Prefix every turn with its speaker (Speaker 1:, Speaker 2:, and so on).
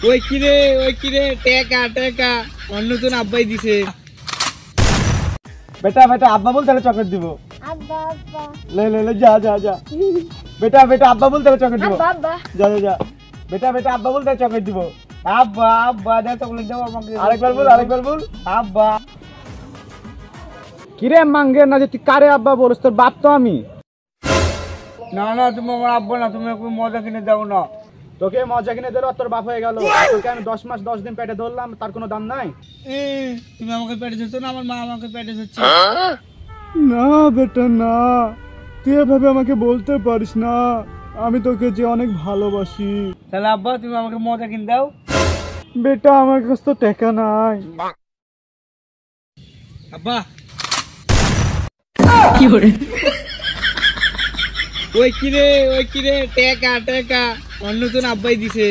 Speaker 1: ওই কিরে টেকা টেকা অন্য নতুন আব্বাই দিছে।
Speaker 2: বেটা বেটা আব্বা বল তাহলে চকলেট দিব।
Speaker 3: আব্বা আব্বা
Speaker 2: ले ले ले जा जा जा बेटा बेटा अब्बा बोलते हैं चॉकलेट दिबो।
Speaker 3: আব্বা আব্বা
Speaker 2: जा जा जा बेटा बेटा अब्बा बोलते हैं चॉकलेट दिबो। अब्बा अब्बा दे चॉकलेट दो আমাকে আরেকবার বল अब्बा কিরে মাঙ্গে না যে তুই কারে আব্বা বলছ তোর বাপ তো আমি।
Speaker 1: না না তুমি আমার আব্বা না, তুমি একটু মজা কিনে দাও না।
Speaker 2: তোকে মজা কিনে দিল তোর বাপ হয়ে গেল। তোকে আমি 10 মাস 10 দিন পেটে ধরলাম তার কোনো দাম নাই।
Speaker 1: তুমি আমাকে পেটে ধরছো না, আমার মা আমাকে পেটে ধরছে।
Speaker 2: না বেটা না, তুই এভাবে আমাকে বলতে পারিস না, আমি তোকে যে অনেক ভালোবাসি।
Speaker 1: তাহলে আব্বা তুমি আমাকে মজা কিনে দাও।
Speaker 2: বেটা আমার কাছে তো টাকা নাই।
Speaker 1: আব্বা ওই কিরে টেকা টেকা অন্য নতুন আব্বাই দিছে।